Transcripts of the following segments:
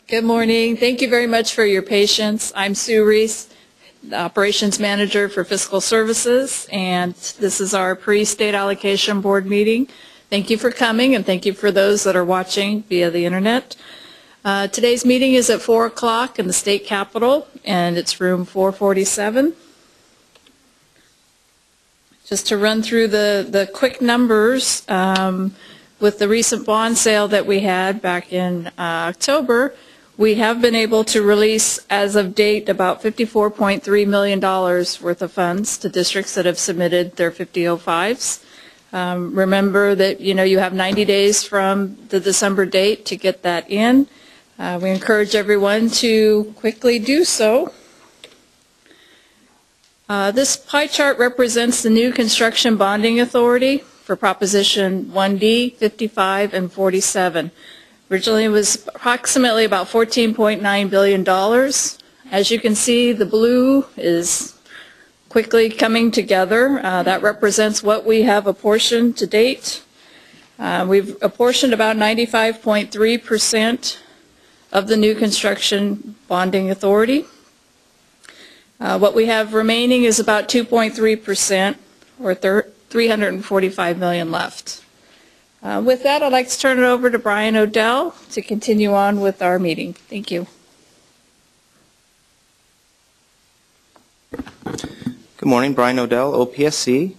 Good morning. Thank you very much for your patience. I'm Sue Reese, the Operations Manager for Fiscal Services, and this is our Pre-State Allocation Board meeting. Thank you for coming, and thank you for those that are watching via the internet. Today's meeting is at 4 o'clock in the state capitol, and it's room 447. Just to run through the quick numbers, with the recent bond sale that we had back in October, we have been able to release, as of date, about $54.3 million worth of funds to districts that have submitted their 5005s. Remember that you have 90 days from the December date to get that in. We encourage everyone to quickly do so. This pie chart represents the new construction bonding authority for Proposition 1D, 55, and 47. Originally it was approximately about $14.9 billion. As you can see, the blue is quickly coming together. That represents what we have apportioned to date. We've apportioned about 95.3% of the new construction bonding authority. What we have remaining is about 2.3%, or $345 million left. With that, I'd like to turn it over to Brian O'Dell to continue on with our meeting. Thank you. Good morning, Brian O'Dell, OPSC.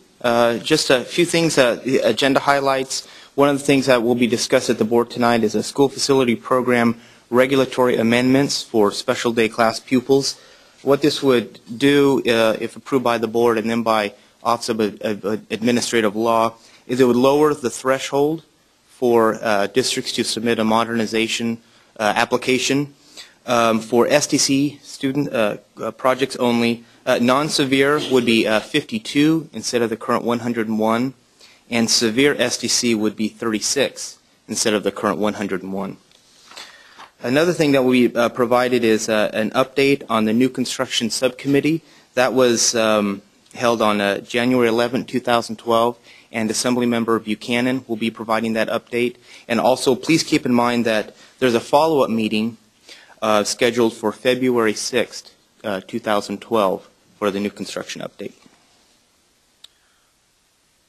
Just a few things, the agenda highlights. One of the things that will be discussed at the board tonight is a school facility program regulatory amendments for special day class pupils. What this would do, if approved by the board and then by Office of Administrative Law, is it would lower the threshold for districts to submit a modernization application. For STC student projects only, non-severe would be 52 instead of the current 101, and severe STC would be 36 instead of the current 101. Another thing that we provided is an update on the new construction subcommittee. That was held on January 11, 2012, and Assemblymember Buchanan will be providing that update. And also, please keep in mind that there's a follow-up meeting scheduled for February 6th, 2012 for the new construction update.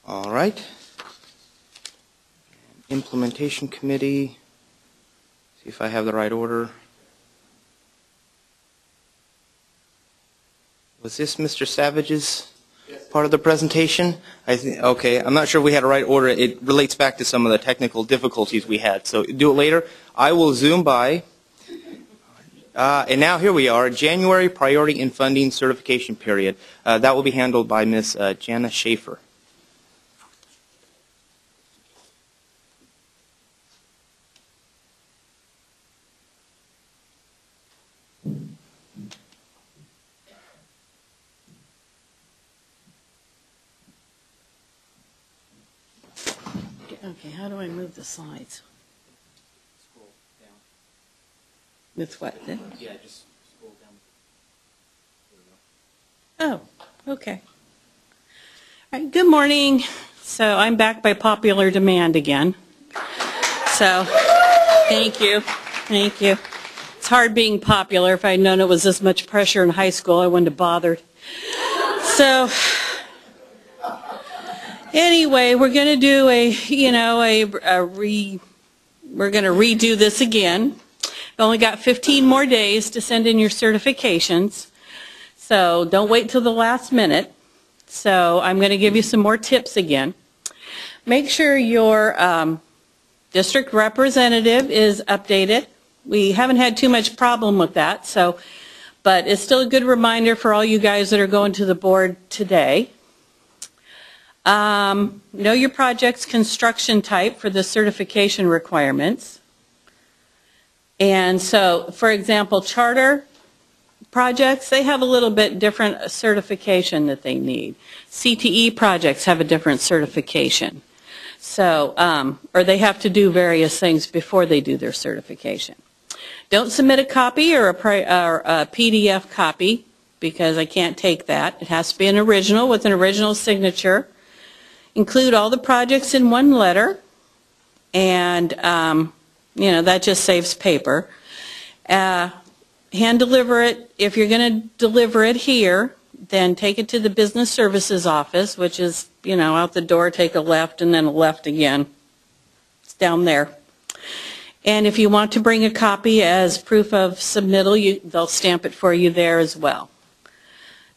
All right. Implementation Committee. See if I have the right order. Was this Mr. Savage's part of the presentation? Okay, I'm not sure we had a right order. It relates back to some of the technical difficulties we had. So do it later. I will zoom by. And now here we are, January Priority and Funding Certification Period. That will be handled by Ms. Jana Schaefer. Okay, how do I move the slides? Scroll down. With what then? Yeah, just scroll down. Oh, okay. All right, good morning. So I'm back by popular demand again. So thank you. Thank you. It's hard being popular. If I'd known it was this much pressure in high school, I wouldn't have bothered. So anyway, we're going to do we're going to redo this again. We've only got 15 more days to send in your certifications, so don't wait till the last minute. So I'm going to give you some more tips again. Make sure your district representative is updated. We haven't had too much problem with that, but it's still a good reminder for all you guys that are going to the board today. Know your project's construction type for the certification requirements. And so, for example, charter projects, they have a little bit different certification that they need. CTE projects have a different certification. So, or they have to do various things before they do their certification. Don't submit a copy or a PDF copy, because I can't take that. It has to be an original with an original signature. Include all the projects in one letter, and that just saves paper. Hand deliver it. If you're going to deliver it here, then take it to the Business Services Office, which is, out the door, take a left and then a left again. It's down there. And if you want to bring a copy as proof of submittal, they'll stamp it for you there as well.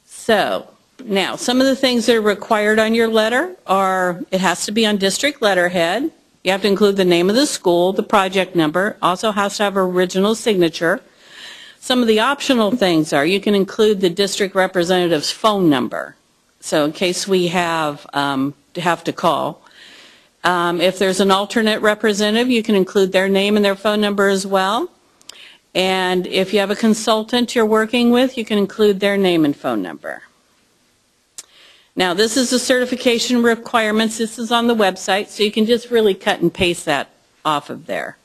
So, now, some of the things that are required on your letter are, it has to be on district letterhead. You have to include the name of the school, the project number, also has to have original signature. Some of the optional things are, you can include the district representative's phone number. So in case we have to call. If there's an alternate representative, you can include their name and their phone number as well. And if you have a consultant you're working with, you can include their name and phone number. Now, this is the certification requirements. This is on the website, so you can just really cut and paste that off of there.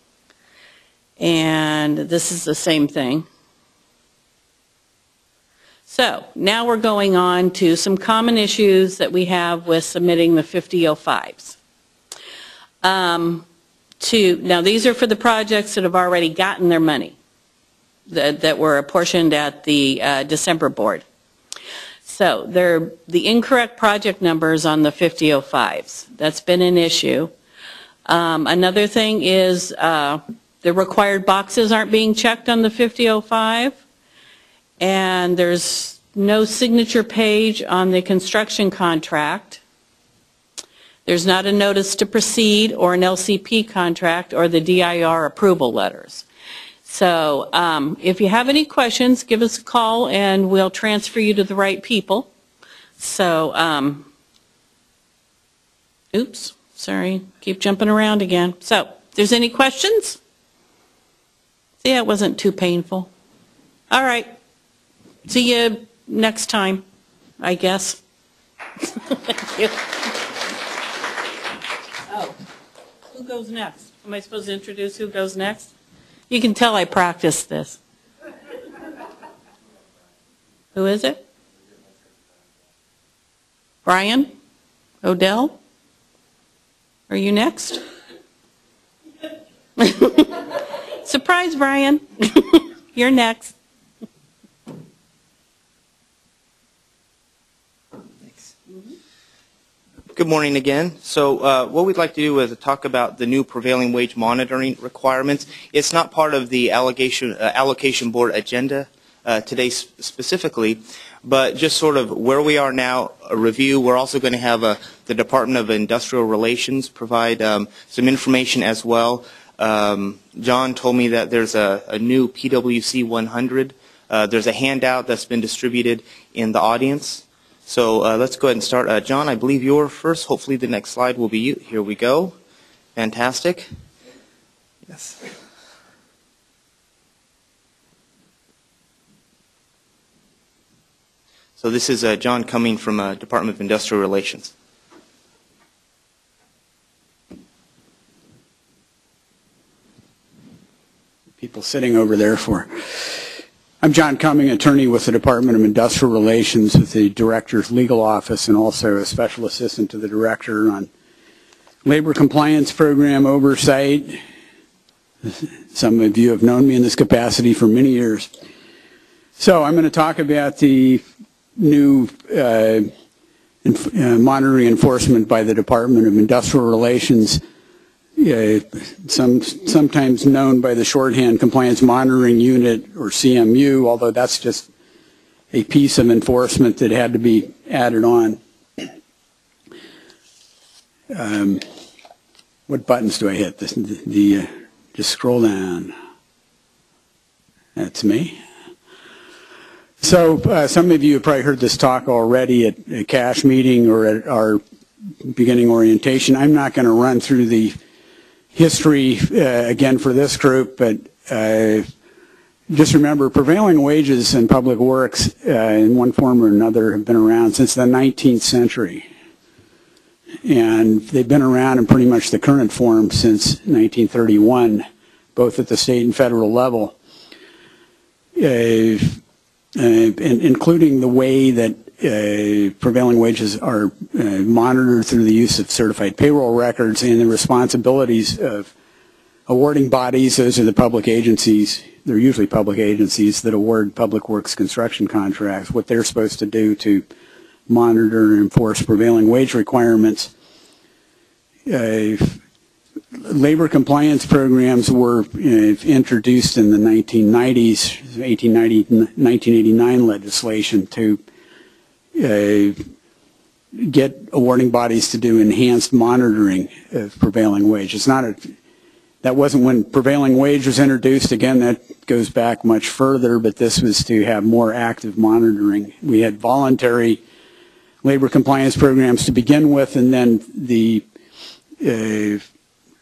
And this is the same thing. So, now we're going on to some common issues that we have with submitting the 5005s. Now, these are for the projects that have already gotten their money, that were apportioned at the December board. So, they're the incorrect project numbers on the 5005s. That's been an issue. Another thing is the required boxes aren't being checked on the 5005. And there's no signature page on the construction contract. There's not a notice to proceed or an LCP contract or the DIR approval letters. So if you have any questions, give us a call and we'll transfer you to the right people. So, oops, sorry, keep jumping around again. So, if there's any questions? See, it wasn't too painful. All right. See you next time, I guess. Thank you. Oh, who goes next? Am I supposed to introduce who goes next? You can tell I practiced this. Who is it? Brian? Odell? Are you next? Surprise, Brian. You're next. Good morning again. So what we'd like to do is talk about the new prevailing wage monitoring requirements. It's not part of the allocation board agenda today specifically, but just sort of where we are now, a review. We're also going to have the Department of Industrial Relations provide some information as well. John told me that there's a new PWC 100. There's a handout that's been distributed in the audience. So let's go ahead and start. John, I believe you're first. Hopefully the next slide will be you. Here we go. Fantastic. Yes. So this is John coming from Department of Industrial Relations. People sitting over there for... I'm John Cumming, attorney with the Department of Industrial Relations with the Director's Legal Office and also a Special Assistant to the Director on Labor Compliance Program Oversight. Some of you have known me in this capacity for many years. So I'm going to talk about the new monitoring enforcement by the Department of Industrial Relations, sometimes known by the shorthand Compliance Monitoring Unit, or CMU, although that's just a piece of enforcement that had to be added on. What buttons do I hit? Just scroll down. That's me. So some of you have probably heard this talk already at a CASH meeting or at our beginning orientation. I'm not going to run through the history again for this group, but just remember prevailing wages in public works in one form or another have been around since the 19th century. And they've been around in pretty much the current form since 1931, both at the state and federal level, including the way that prevailing wages are monitored through the use of certified payroll records and the responsibilities of awarding bodies, those are the public agencies, they're usually public agencies that award public works construction contracts, what they're supposed to do to monitor and enforce prevailing wage requirements. Labor compliance programs were introduced in the 1990s, 1989 legislation to get awarding bodies to do enhanced monitoring of prevailing wage. It's not that wasn't when prevailing wage was introduced. Again, that goes back much further, but this was to have more active monitoring. We had voluntary labor compliance programs to begin with, and then the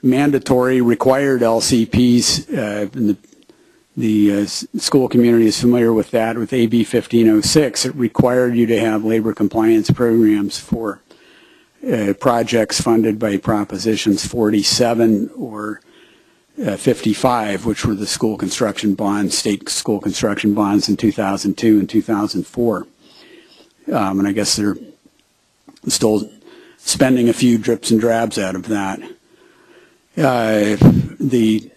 mandatory required LCPs, and the school community is familiar with that, with AB 1506. It required you to have labor compliance programs for projects funded by Propositions 47 or 55, which were the school construction bonds, state school construction bonds in 2002 and 2004. And I guess they're still spending a few drips and drabs out of that. The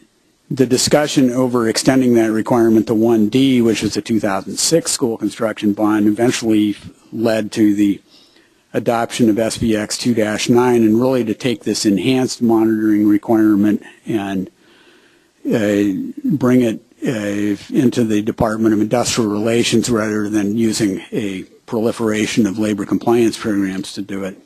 discussion over extending that requirement to 1D, which was a 2006 school construction bond, eventually led to the adoption of SBX 2-9, and really to take this enhanced monitoring requirement and bring it into the Department of Industrial Relations rather than using a proliferation of labor compliance programs to do it.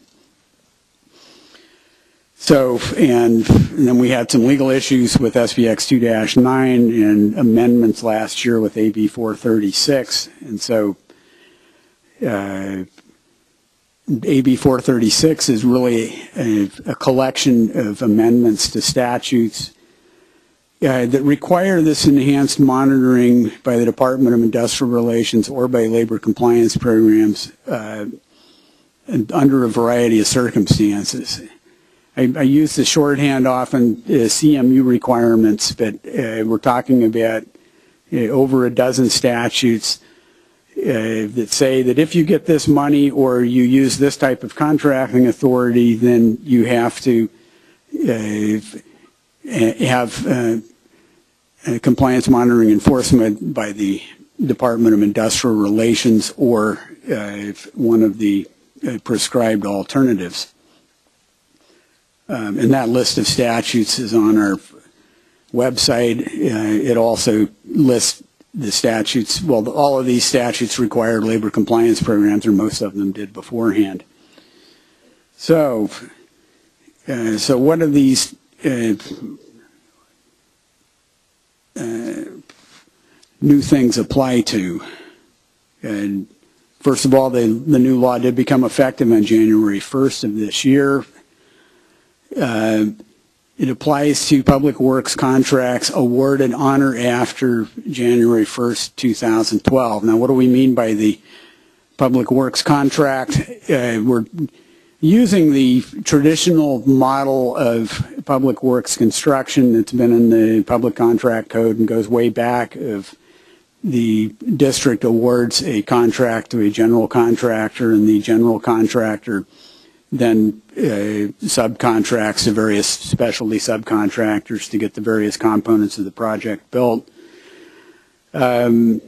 So, and then we had some legal issues with SBX 2-9 and amendments last year with AB 436. And so AB 436 is really a collection of amendments to statutes that require this enhanced monitoring by the Department of Industrial Relations or by labor compliance programs under a variety of circumstances. I use the shorthand often, CMU requirements, but we're talking about over a dozen statutes that say that if you get this money or you use this type of contracting authority, then you have to have compliance monitoring enforcement by the Department of Industrial Relations or one of the prescribed alternatives. And that list of statutes is on our website. It also lists the statutes. Well, all of these statutes required labor compliance programs, or most of them did beforehand. So, what are these new things apply to? And first of all, the new law did become effective on January 1st of this year. It applies to public works contracts awarded on or after January 1st, 2012. Now, what do we mean by the public works contract? We're using the traditional model of public works construction that's been in the public contract code and goes way back. Of the district awards a contract to a general contractor, and the general contractor then subcontracts to various specialty subcontractors to get the various components of the project built. That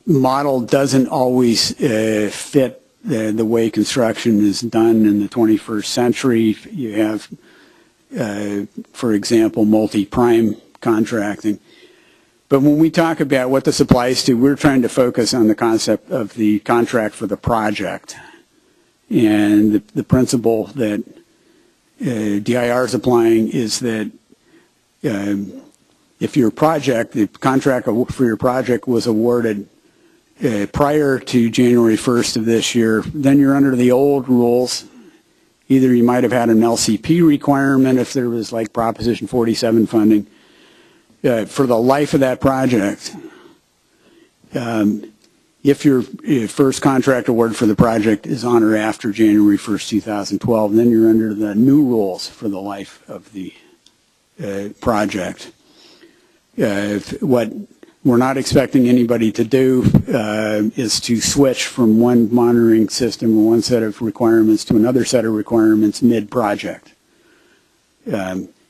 model doesn't always fit the way construction is done in the 21st century. You have, for example, multi-prime contracting. But when we talk about what this applies to, we're trying to focus on the concept of the contract for the project. And the principle that DIR is applying is that if your project, the contract for your project was awarded prior to January 1st of this year, then you're under the old rules. Either you might have had an LCP requirement if there was like Proposition 47 funding for the life of that project. If your first contract award for the project is on or after January 1st, 2012, then you're under the new rules for the life of the project. What we're not expecting anybody to do is to switch from one monitoring system or one set of requirements to another set of requirements mid-project.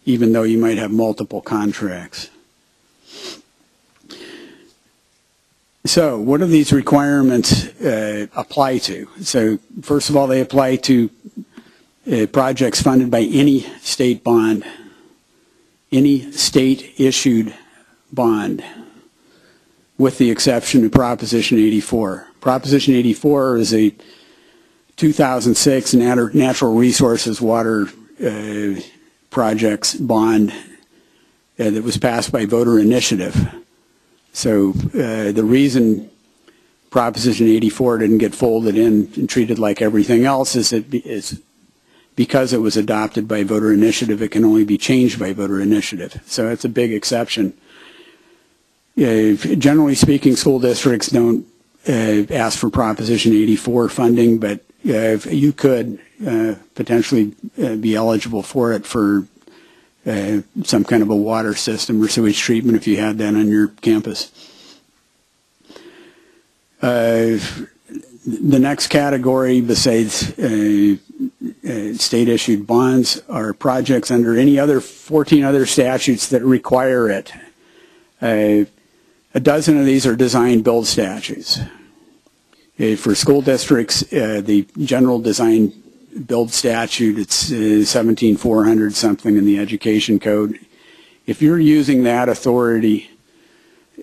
even though you might have multiple contracts. So what do these requirements apply to? So first of all, they apply to projects funded by any state bond, any state-issued bond, with the exception of Proposition 84. Proposition 84 is a 2006 natural resources water projects bond that was passed by voter initiative. So the reason Proposition 84 didn't get folded in and treated like everything else is because it was adopted by voter initiative. It can only be changed by voter initiative. So it's a big exception. Generally speaking, school districts don't ask for Proposition 84 funding, but you could potentially be eligible for it for some kind of a water system or sewage treatment if you had that on your campus. The next category besides state-issued bonds are projects under any other 14 other statutes that require it. A dozen of these are design-build statutes. For school districts, the general design-build statute, it's 17,400 something in the Education Code. If you're using that authority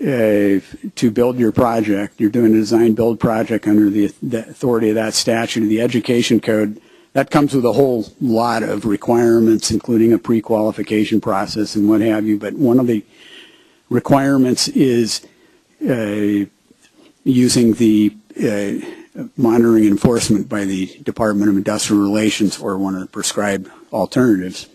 to build your project, you're doing a design-build project under the authority of that statute of the Education Code, that comes with a whole lot of requirements, including a pre-qualification process and what have you. But one of the requirements is using the monitoring enforcement by the Department of Industrial Relations or one of the prescribed alternatives.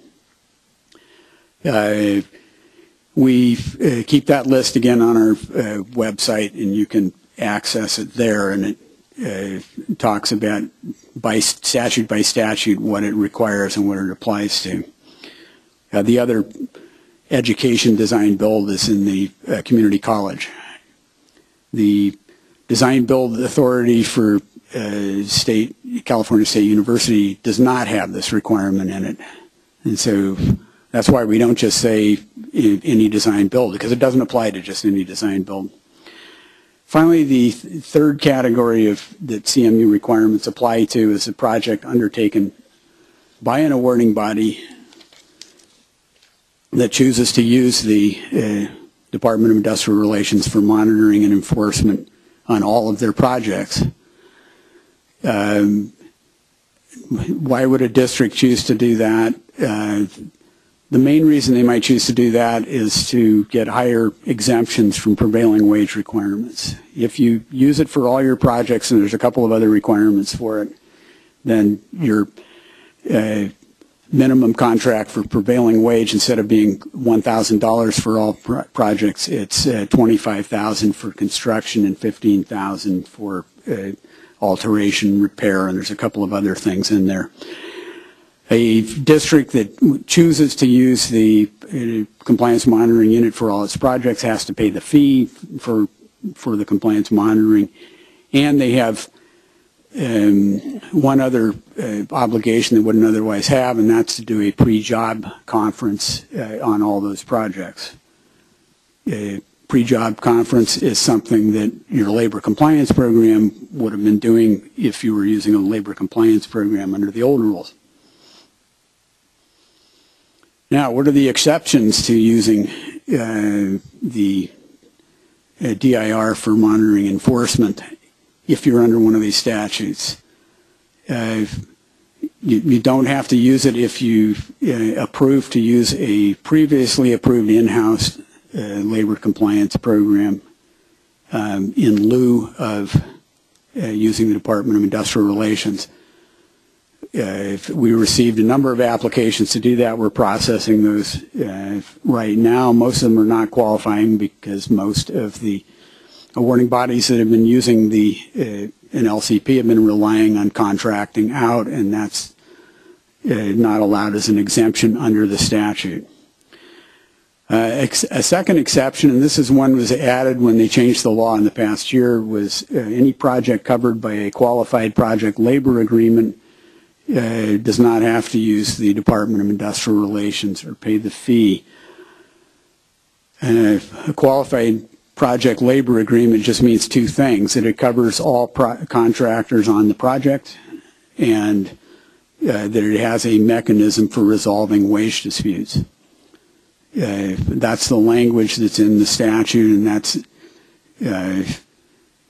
We keep that list again on our website, and you can access it there, and it talks about by statute what it requires and what it applies to. The other education design build is in the community college. The design build authority for California State University does not have this requirement in it, and so that's why we don't just say any design build, because it doesn't apply to just any design build. Finally, the third category that CMU requirements apply to is a project undertaken by an awarding body that chooses to use the Department of Industrial Relations for monitoring and enforcement on all of their projects. Why would a district choose to do that? The main reason they might choose to do that is to get higher exemptions from prevailing wage requirements. If you use it for all your projects, and there's a couple of other requirements for it, then your minimum contract for prevailing wage, instead of being $1,000 for all projects, it's $25,000 for construction and $15,000 for alteration, repair, and there's a couple of other things in there. A district that chooses to use the compliance monitoring unit for all its projects has to pay the fee for the compliance monitoring, and they have one other obligation they wouldn't otherwise have, and that's to do a pre-job conference on all those projects. A pre-job conference is something that your labor compliance program would have been doing if you were using a labor compliance program under the old rules. Now, what are the exceptions to using the DIR for monitoring enforcement if you're under one of these statutes? You don't have to use it if you approve to use a previously approved in-house labor compliance program in lieu of using the Department of Industrial Relations. We received a number of applications to do that. We're processing those right now. Most of them are not qualifying because most of the awarding bodies that have been using an LCP have been relying on contracting out, and that's not allowed as an exemption under the statute. A second exception, and this is one that was added when they changed the law in the past year, was any project covered by a qualified project labor agreement does not have to use the Department of Industrial Relations or pay the fee. A qualified project labor agreement just means two things: that it covers all contractors on the project, and that it has a mechanism for resolving wage disputes. That's the language that's in the statute, and that's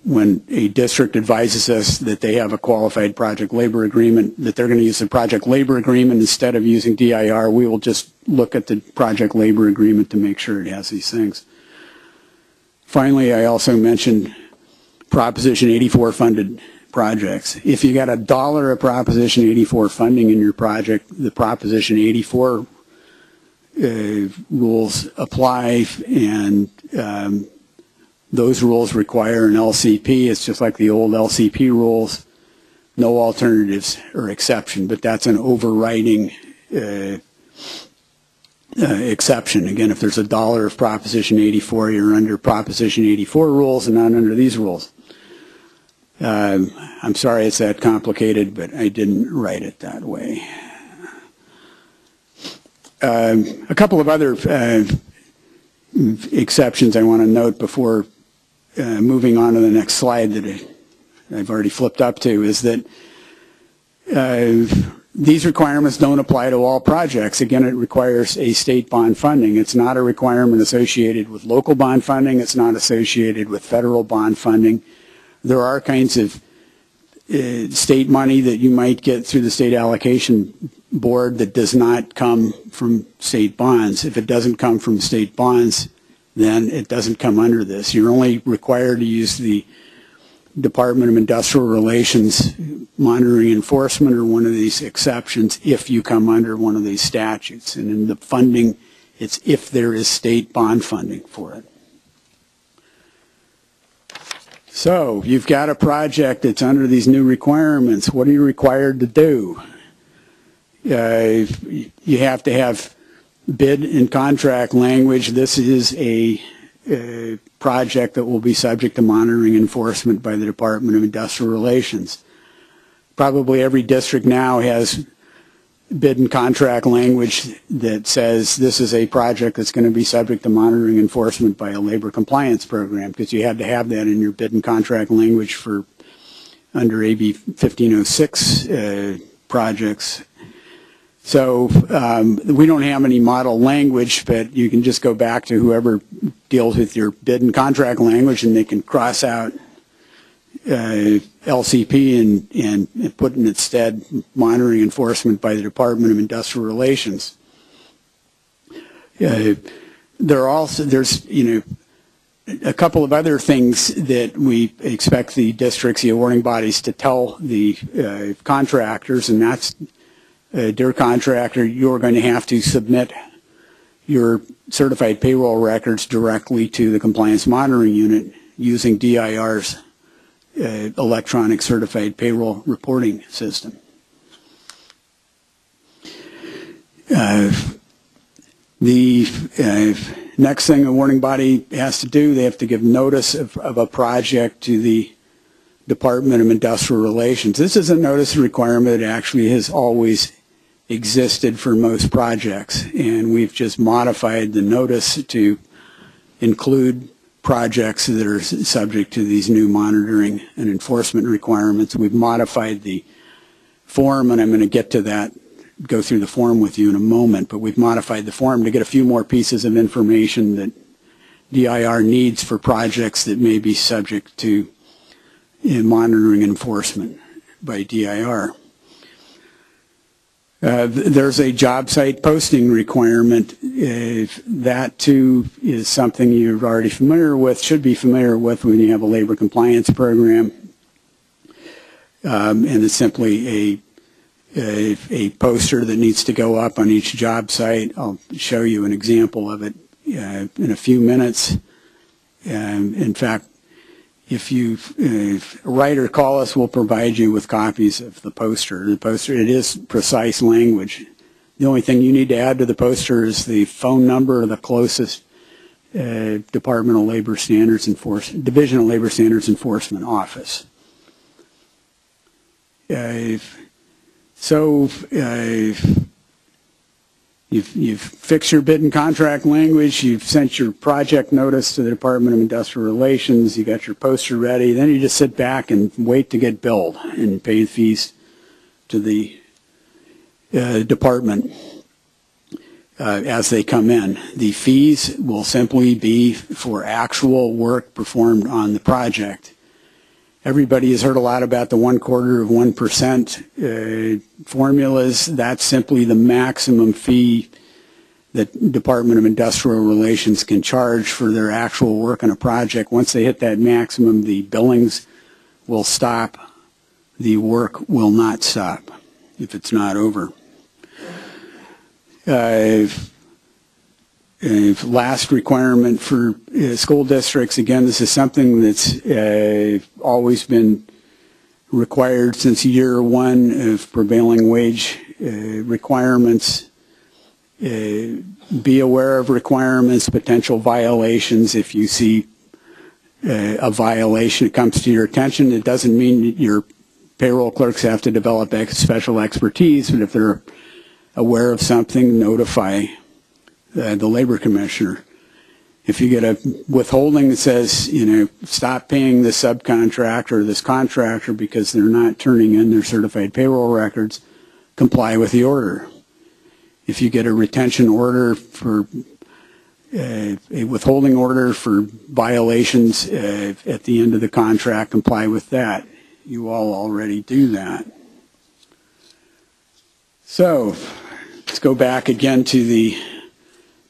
when a district advises us that they have a qualified project labor agreement, that they're going to use the project labor agreement instead of using DIR, we will just look at the project labor agreement to make sure it has these things. Finally, I also mentioned Proposition 84 funded projects. If you got $1 of Proposition 84 funding in your project, the Proposition 84 rules apply, and those rules require an LCP. It's just like the old LCP rules. No alternatives or exception, but that's an overriding exception. Again, if there's $1 of Proposition 84, you're under Proposition 84 rules and not under these rules. I'm sorry it's that complicated, but I didn't write it that way. A couple of other exceptions I want to note before moving on to the next slide that I've already flipped up to is that these requirements don't apply to all projects. Again, it requires a state bond funding. It's not a requirement associated with local bond funding. It's not associated with federal bond funding. There are kinds of state money that you might get through the State Allocation Board that does not come from state bonds. If it doesn't come from state bonds, then it doesn't come under this. You're only required to use the Department of Industrial Relations monitoring enforcement or one of these exceptions if you come under one of these statutes. And in the funding, it's if there is state bond funding for it. So you've got a project that's under these new requirements. What are you required to do? You have to have bid and contract language. This is a project that will be subject to monitoring enforcement by the Department of Industrial Relations. Probably every district now has bid and contract language that says this is a project that's going to be subject to monitoring enforcement by a labor compliance program, because you had to have that in your bid and contract language for under AB 1506 projects. So we don't have any model language, but you can just go back to whoever deals with your bid and contract language, and they can cross out LCP and put in its stead monitoring enforcement by the Department of Industrial Relations. There's a couple of other things that we expect the districts, the awarding bodies, to tell the contractors, and that's, dear contractor, you're going to have to submit your certified payroll records directly to the compliance monitoring unit using DIR's electronic certified payroll reporting system. The next thing a warning body has to do, they have to give notice of a project to the Department of Industrial Relations. This is a notice requirement that actually has always existed for most projects, and we've just modified the notice to include projects that are subject to these new monitoring and enforcement requirements. We've modified the form, and I'm going to get to that, go through the form with you in a moment, but we've modified the form to get a few more pieces of information that DIR needs for projects that may be subject to monitoring enforcement by DIR. There's a job site posting requirement. That too is something you're already familiar with, should be familiar with when you have a labor compliance program. And it's simply a poster that needs to go up on each job site. I'll show you an example of it in a few minutes. In fact, if you write or call us, we'll provide you with copies of the poster. The poster, it is precise language. The only thing you need to add to the poster is the phone number of the closest Department of Labor Standards Enforcement, Division of Labor Standards Enforcement office. So you've fixed your bid and contract language, you've sent your project notice to the Department of Industrial Relations, you got your poster ready, then you just sit back and wait to get billed and pay fees to the department as they come in. The fees will simply be for actual work performed on the project. Everybody has heard a lot about the 1/4 of 1% formulas. That's simply the maximum fee that Department of Industrial Relations can charge for their actual work on a project. Once they hit that maximum, the billings will stop. The work will not stop if it's not over. Last requirement for school districts, again, this is something that's always been required since year one of prevailing wage requirements. Be aware of requirements, potential violations. If you see a violation that comes to your attention, it doesn't mean that your payroll clerks have to develop special expertise, but if they're aware of something, notify the labor commissioner. If you get a withholding that says, you know, stop paying this subcontractor or this contractor because they're not turning in their certified payroll records, comply with the order. If you get a retention order for a withholding order for violations at the end of the contract, comply with that. You all already do that. So let's go back again to the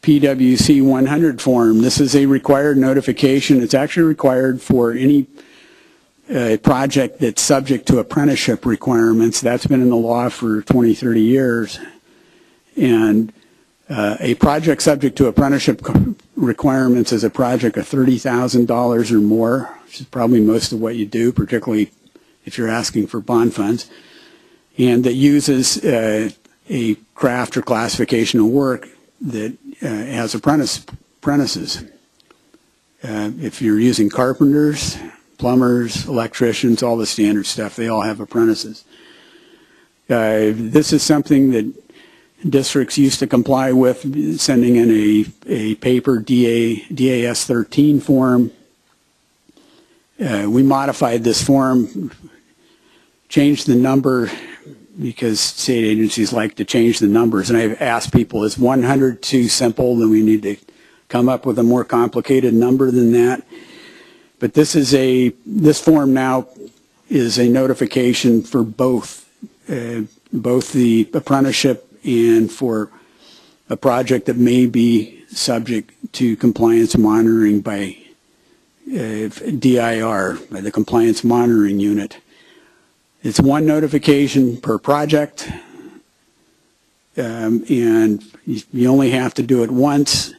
PWC 100 form. This is a required notification. It's actually required for any project that's subject to apprenticeship requirements. That's been in the law for 20, 30 years. And a project subject to apprenticeship requirements is a project of $30,000 or more, which is probably most of what you do, particularly if you're asking for bond funds, and that uses a craft or classification of work that has apprentices. If you're using carpenters, plumbers, electricians, all the standard stuff, they all have apprentices. This is something that districts used to comply with, sending in a paper DAS 13 form. We modified this form, changed the number, because state agencies like to change the numbers, and I've asked people, is 100 too simple? Then we need to come up with a more complicated number than that. But this form now is a notification for both the apprenticeship and for a project that may be subject to compliance monitoring by DIR, by the Compliance Monitoring Unit. It's one notification per project, and you only have to do it once.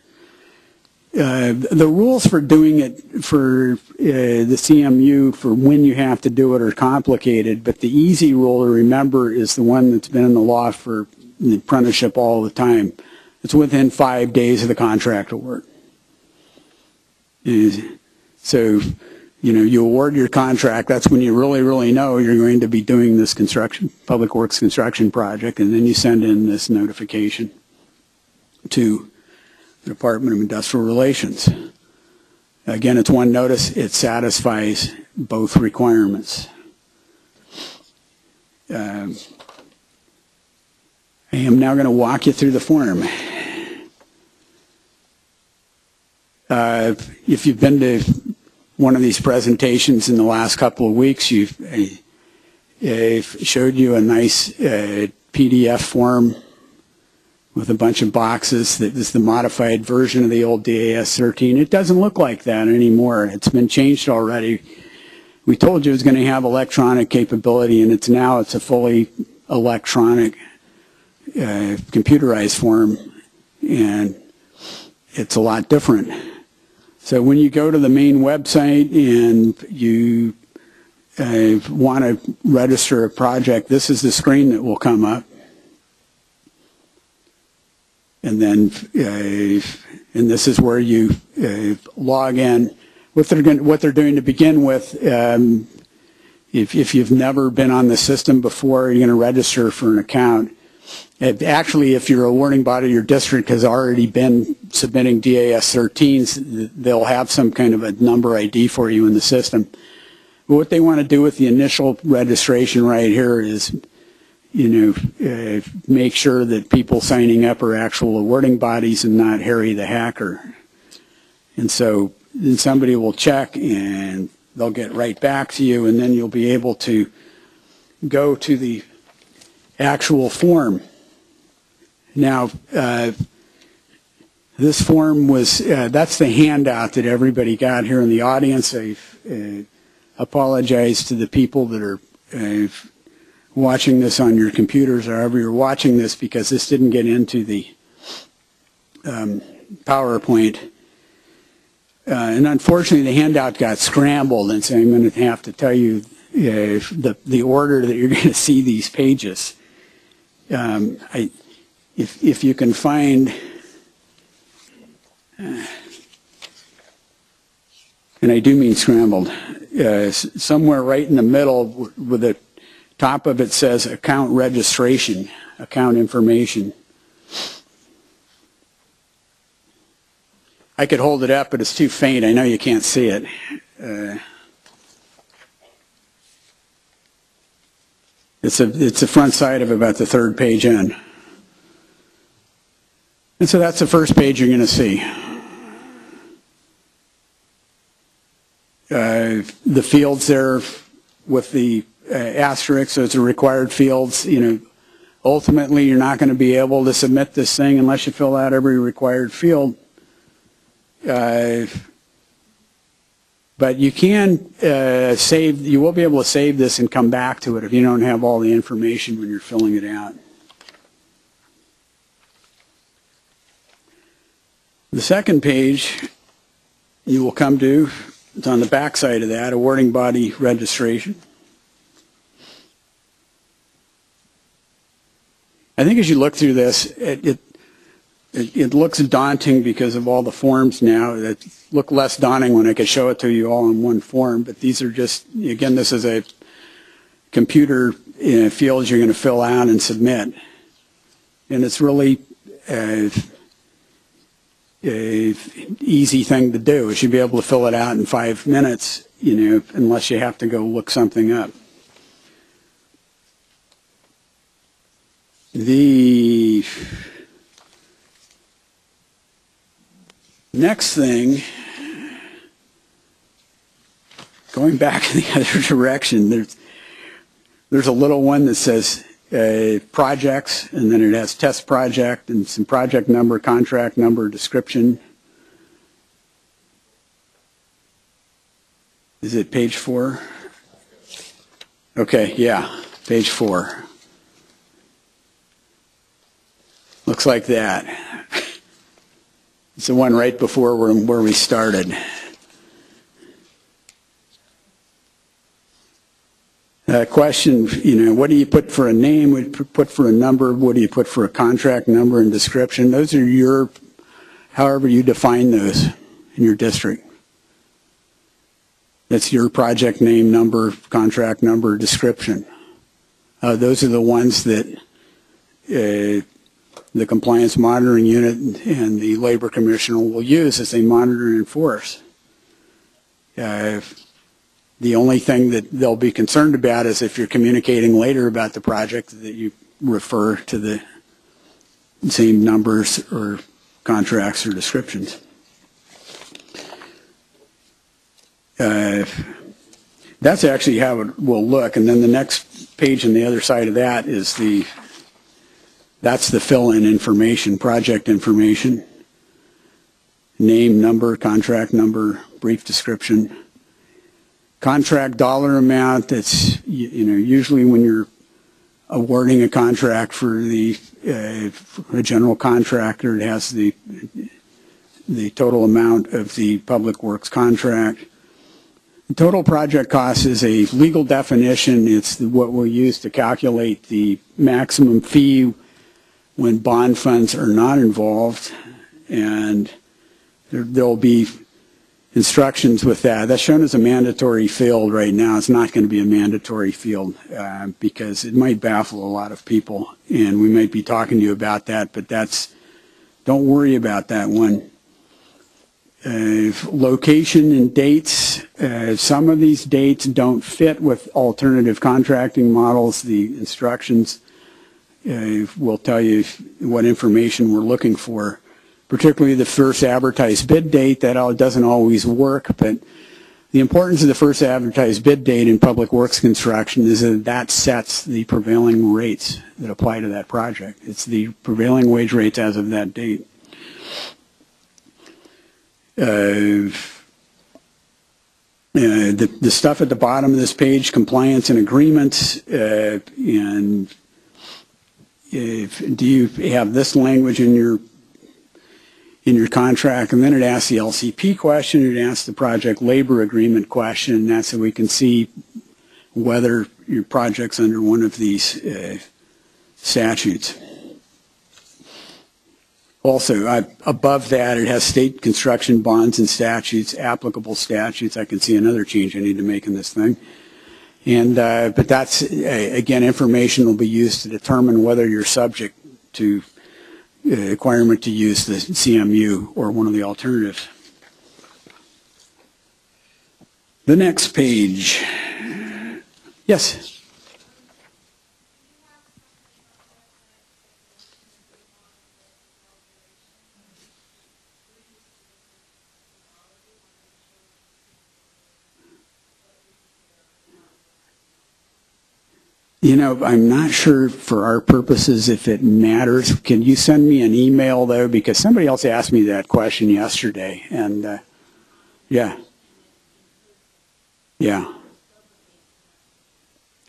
The rules for doing it for the CMU for when you have to do it are complicated, but the easy rule to remember is the one that's been in the law for the apprenticeship all the time. It's within 5 days of the contract award. So, you know, you award your contract, that's when you really, really know you're going to be doing this public works construction project, and then you send in this notification to the Department of Industrial Relations. Again, it's one notice. It satisfies both requirements. I am now going to walk you through the form. If you've been to one of these presentations in the last couple of weeks, I've showed you a nice PDF form with a bunch of boxes that is the modified version of the old DAS 13. It doesn't look like that anymore. It's been changed already. We told you it was going to have electronic capability, and it's a fully electronic computerized form, and it's a lot different. So when you go to the main website and you want to register a project, this is the screen that will come up. And then, and this is where you log in. What they're doing to begin with, if you've never been on the system before, you're going to register for an account. Actually, if your awarding body, your district has already been submitting DAS 13s, they'll have some kind of a number ID for you in the system. But what they want to do with the initial registration right here is, make sure that people signing up are actual awarding bodies and not Harry the hacker. And so then somebody will check and they'll get right back to you, and then you'll be able to go to the actual form. Now, this form was, that's the handout that everybody got here in the audience. I apologize to the people that are watching this on your computers or however you're watching this, because this didn't get into the PowerPoint. And unfortunately, the handout got scrambled, and so I'm going to have to tell you the order that you're going to see these pages. If you can find, and I do mean scrambled, somewhere right in the middle with the top of it says account registration, account information. I could hold it up, but it's too faint. I know you can't see it. It's the front side of about the third page in. And so that's the first page you're going to see. The fields there with the asterisk, so it's a required fields. Ultimately, you're not going to be able to submit this thing unless you fill out every required field. But you can save, you will be able to save this and come back to it if you don't have all the information when you're filling it out. The second page you will come to, it's on the back side of that, awarding body registration. I think as you look through this, it looks daunting because of all the forms now. It look less daunting when I could show it to you all in one form, but these are just, again, this is a computer fields you're going to fill out and submit. And it's really an easy thing to do. You should be able to fill it out in 5 minutes, unless you have to go look something up. The next thing, going back in the other direction, there's a little one that says projects, and then it has test project and some project number, contract number, description. Is it page 4? Okay, yeah, page 4. Looks like that. It's the one right before where we started. Question, what do you put for a name? What do you put for a number? What do you put for a contract number and description? Those are however you define those in your district. That's your project name, number, contract number, description. Those are the ones that the compliance monitoring unit and the labor commissioner will use as they monitor and enforce. The only thing that they'll be concerned about is if you're communicating later about the project that you refer to the same numbers or contracts or descriptions. That's actually how it will look, and then the next page on the other side of that is that's the fill-in information, project information, name, number, contract number, brief description. Contract dollar amount, that's, usually when you're awarding a contract for a general contractor, it has the total amount of the public works contract. The total project cost is a legal definition. It's what we'll use to calculate the maximum fee when bond funds are not involved, and there'll be instructions with that. That's shown as a mandatory field right now. It's not going to be a mandatory field because it might baffle a lot of people, and we might be talking to you about that, but don't worry about that one. Location and dates. Some of these dates don't fit with alternative contracting models. The instructions will tell you what information we're looking for, particularly the first advertised bid date. That doesn't always work, but the importance of the first advertised bid date in public works construction is that sets the prevailing rates that apply to that project. It's the prevailing wage rates as of that date. The stuff at the bottom of this page, compliance and agreements, and do you have this language in your contract? And then it asks the LCP question, it asks the project labor agreement question, and that's so we can see whether your project's under one of these statutes. Also, above that, it has state construction bonds and statutes, applicable statutes. I can see another change I need to make in this thing. And but that's, again, information will be used to determine whether you're subject to requirement to use the CMU or one of the alternatives. The next page. Yes? You know, I'm not sure for our purposes if it matters. Can you send me an email, though? Because somebody else asked me that question yesterday. And, yeah.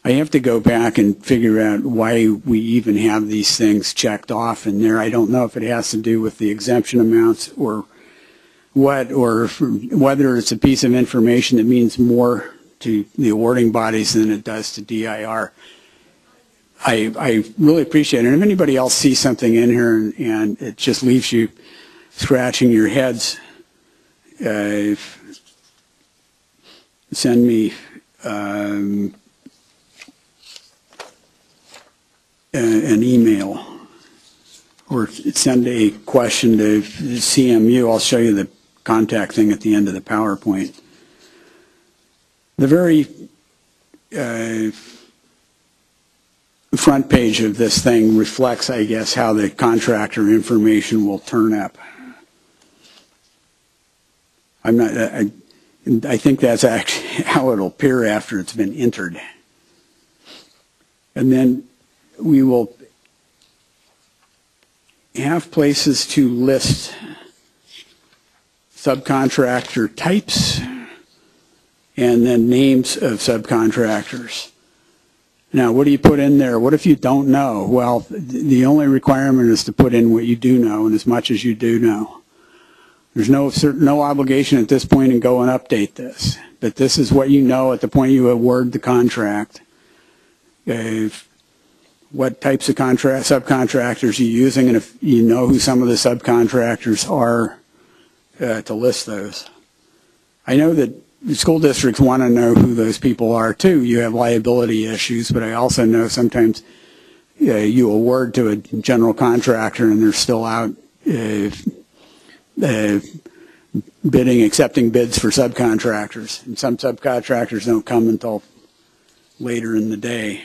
I have to go back and figure out why we even have these things checked off in there. I don't know if it has to do with the exemption amounts or what, or whether it's a piece of information that means more to the awarding bodies than it does to DIR. I really appreciate it. And if anybody else sees something in here and it just leaves you scratching your heads, send me an email or send a question to CMU. I'll show you the contact thing at the end of the PowerPoint. The very front page of this thing reflects, I guess, how the contractor information will turn up. I think that's actually how it'll appear after it's been entered. And then we will have places to list subcontractor types and then names of subcontractors. Now, what do you put in there? What if you don't know? Well, the only requirement is to put in what you do know and as much as you do know. There's no obligation at this point to go and update this. But this is what you know at the point you award the contract. What types of subcontractors you're using, and if you know who some of the subcontractors are, to list those. I know that the school districts want to know who those people are too. You have liability issues, but I also know sometimes you award to a general contractor and they're still out accepting bids for subcontractors. And some subcontractors don't come until later in the day.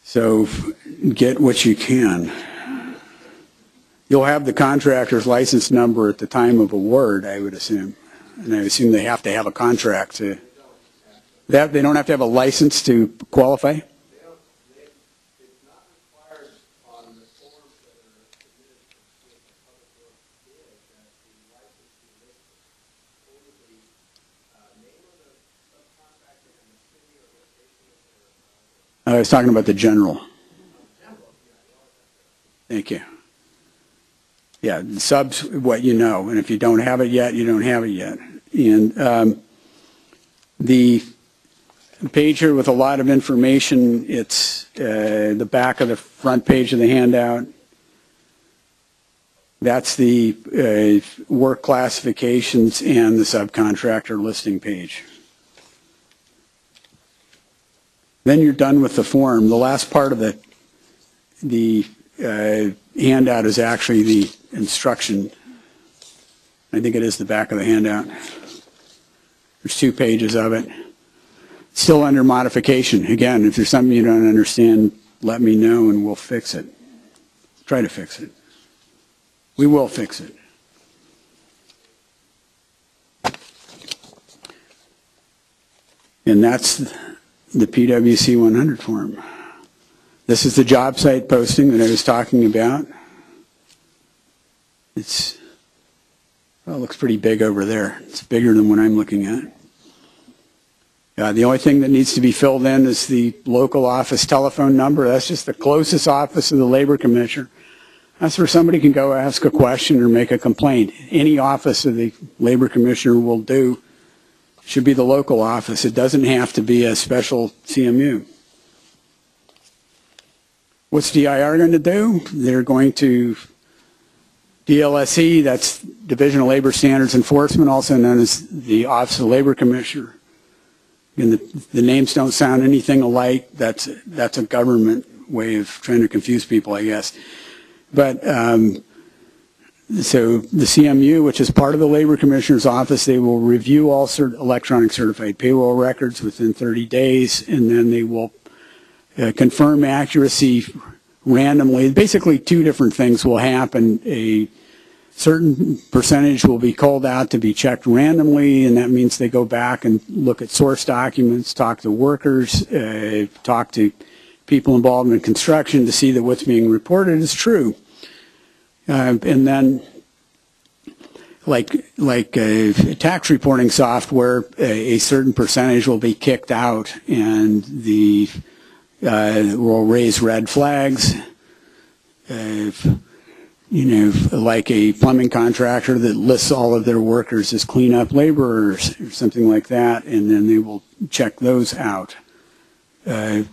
So get what you can. You'll have the contractor's license number at the time of award, I would assume. And I assume they have to have a contract to. They don't have to have a license to qualify? It's not required on the forms that are submitted with the public works bid that the license be listed. Only the name of the subcontractor and the city or location of their. I was talking about the general. Thank you. Yeah, the sub's what you know, and if you don't have it yet, you don't have it yet. And page here with a lot of information. It's the back of the front page of the handout. That's the work classifications and the subcontractor listing page. Then you're done with the form. The last part of the handout is actually the instruction. I think it is the back of the handout. There's 2 pages of it. Still under modification. Again, if there's something you don't understand, let me know and we'll fix it. Try to fix it. We will fix it. And that's the PwC 100 form. This is the job site posting that I was talking about. It looks pretty big over there. It's bigger than what I'm looking at. The only thing that needs to be filled in is the local office telephone number. That's just the closest office of the Labor Commissioner. That's where somebody can go ask a question or make a complaint. Any office of the Labor Commissioner will do. Should be the local office. It doesn't have to be a special CMU. What's DIR going to do? They're going to DLSE, that's Division of Labor Standards Enforcement, also known as the Office of the Labor Commissioner. And the names don't sound anything alike. That's a government way of trying to confuse people, I guess. But so the CMU, which is part of the Labor Commissioner's office, they will review all electronic certified payroll records within 30 days, and then they will confirm accuracy randomly. Basically, 2 different things will happen. A certain percentage will be called out to be checked randomly, and that means they go back and look at source documents, talk to workers, talk to people involved in construction to see that what's being reported is true. And then, like tax reporting software, a certain percentage will be kicked out, and the will raise red flags. You know, like a plumbing contractor that lists all of their workers as cleanup laborers or something like that, and then they will check those out. The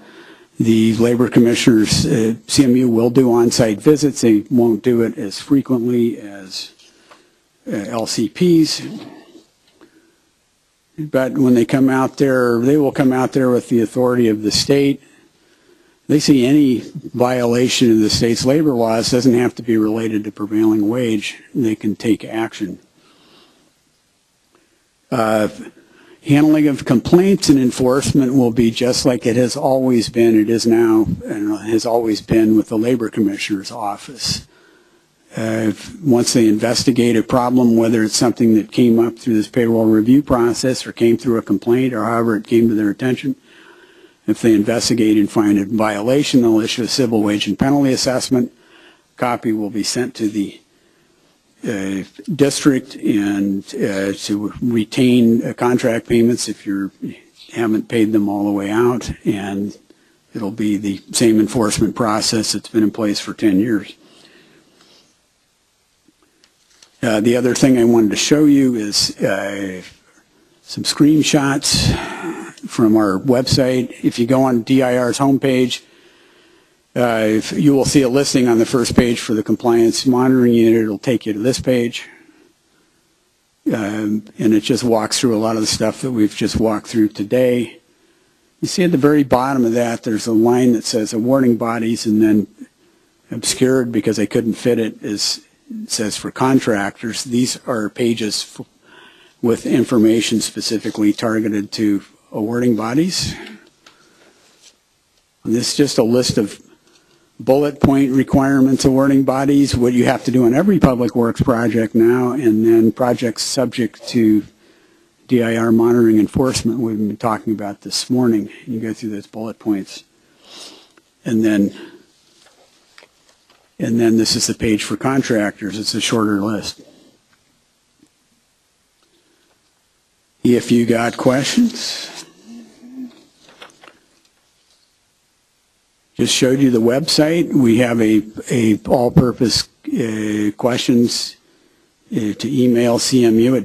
Labor Commissioner's CMU will do on-site visits. They won't do it as frequently as LCPs. But when they come out there, they will come out there with the authority of the state. They see any violation of the state's labor laws, doesn't have to be related to prevailing wage. They can take action. Handling of complaints and enforcement will be just like it has always been, it is now, and has always been with the Labor Commissioner's office. Once they investigate a problem, whether it's something that came up through this payroll review process or came through a complaint or however it came to their attention, if they investigate and find a violation, they'll issue a civil wage and penalty assessment. A copy will be sent to the district and to retain contract payments if you haven't paid them all the way out, and it'll be the same enforcement process that's been in place for 10 years. The other thing I wanted to show you is some screenshots from our website. If you go on DIR's homepage, you will see a listing on the first page for the compliance monitoring unit. It'll take you to this page. And it just walks through a lot of the stuff that we've just walked through today. You see at the very bottom of that, there's a line that says awarding bodies, and then obscured because I couldn't fit it, it says for contractors. These are pages with information specifically targeted to awarding bodies. And this is just a list of bullet point requirements awarding bodies, what you have to do on every public works project now, and then projects subject to DIR monitoring enforcement we've been talking about this morning. You go through those bullet points. And then this is the page for contractors. It's a shorter list. If you got questions, just showed you the website. We have a all-purpose questions to email cmu@dir.ca.gov.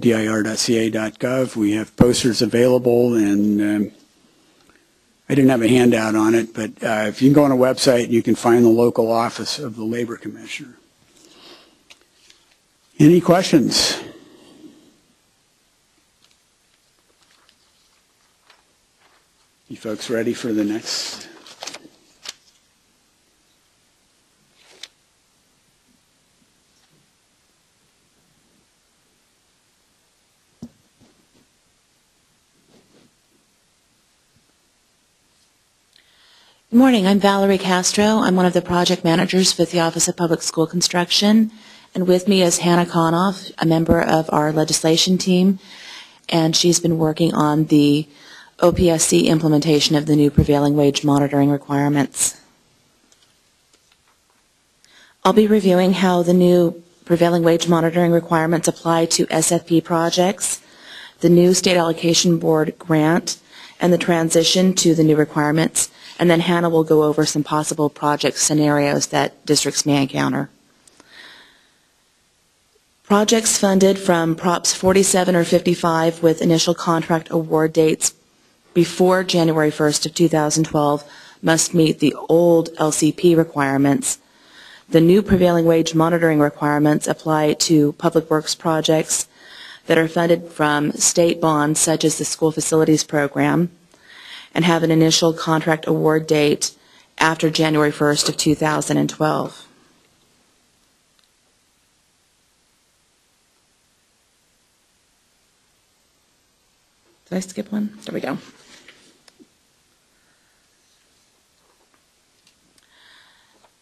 We have posters available, and I didn't have a handout on it, but if you can go on a website, you can find the local office of the Labor Commissioner. Any questions? You folks ready for the next? Good morning. I'm Valerie Castro. I'm one of the project managers with the Office of Public School Construction. And with me is Hannah Konoff, a member of our legislation team. And she's been working on the OPSC implementation of the new prevailing wage monitoring requirements. I'll be reviewing how the new prevailing wage monitoring requirements apply to SFP projects, the new State Allocation Board grant, and the transition to the new requirements. And then Hannah will go over some possible project scenarios that districts may encounter. Projects funded from Props 47 or 55 with initial contract award dates before January 1st of 2012 must meet the old LCP requirements. The new prevailing wage monitoring requirements apply to public works projects that are funded from state bonds such as the School Facilities Program, and have an initial contract award date after January 1st of 2012. Did I skip one? There we go.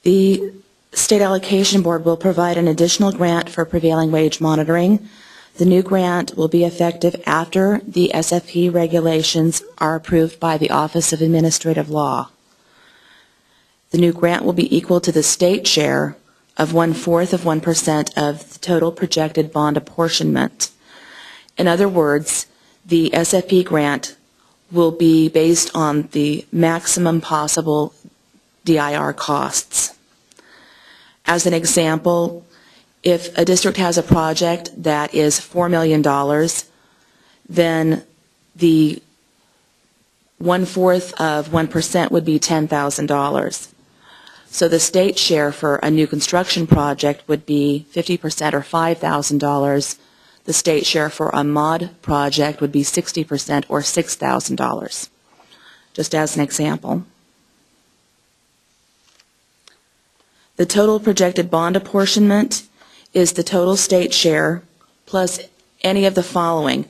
The State Allocation Board will provide an additional grant for prevailing wage monitoring. The new grant will be effective after the SFP regulations are approved by the Office of Administrative Law. The new grant will be equal to the state share of 1/4 of 1% of the total projected bond apportionment. In other words, the SFP grant will be based on the maximum possible DIR costs. As an example, if a district has a project that is $4 million, then the 1/4 of 1% would be $10,000. So the state share for a new construction project would be 50% or $5,000. The state share for a mod project would be 60% or $6,000, just as an example. The total projected bond apportionment is the total state share plus any of the following.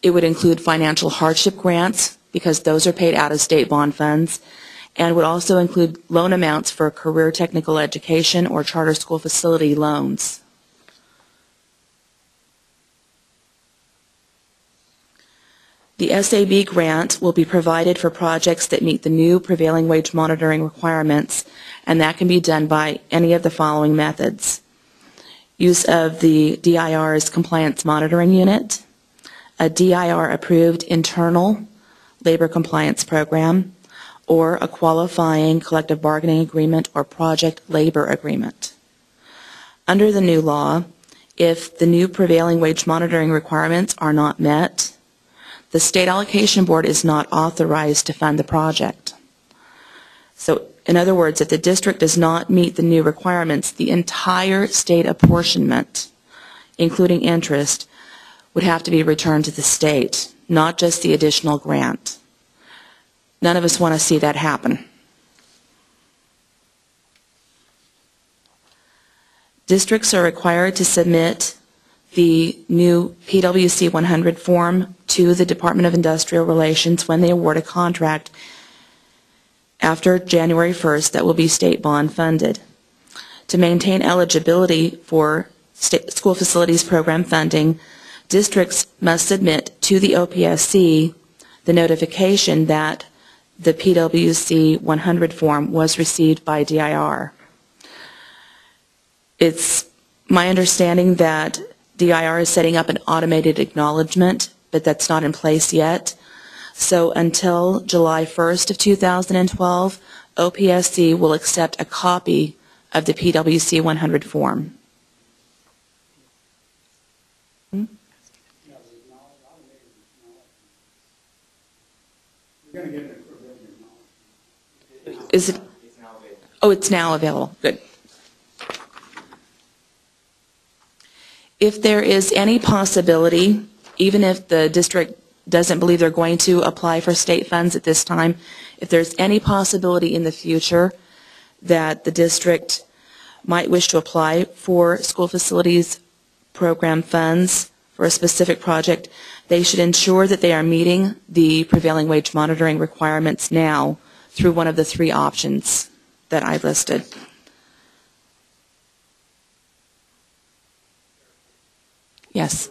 It would include financial hardship grants, because those are paid out of state bond funds, and would also include loan amounts for career technical education or charter school facility loans. The SAB grant will be provided for projects that meet the new prevailing wage monitoring requirements, and that can be done by any of the following methods. Use of the DIR's Compliance Monitoring Unit, a DIR-approved internal labor compliance program, or a qualifying collective bargaining agreement or project labor agreement. Under the new law, if the new prevailing wage monitoring requirements are not met, the State Allocation Board is not authorized to fund the project. So, in other words, if the district does not meet the new requirements, the entire state apportionment, including interest, would have to be returned to the state, not just the additional grant. None of us want to see that happen. Districts are required to submit the new PWC 100 form to the Department of Industrial Relations when they award a contract after January 1st that will be state bond funded. To maintain eligibility for school facilities program funding, districts must submit to the OPSC the notification that the PWC 100 form was received by DIR. It's my understanding that DIR is setting up an automated acknowledgement, but that's not in place yet. So until July 1st of 2012, OPSC will accept a copy of the PWC 100 form. You're going to get the provision. Is it? It's now available. Oh, it's now available. Good. If there is any possibility, even if the district doesn't believe they're going to apply for state funds at this time, if there's any possibility in the future that the district might wish to apply for school facilities program funds for a specific project, they should ensure that they are meeting the prevailing wage monitoring requirements now through one of the three options that I listed. Yes.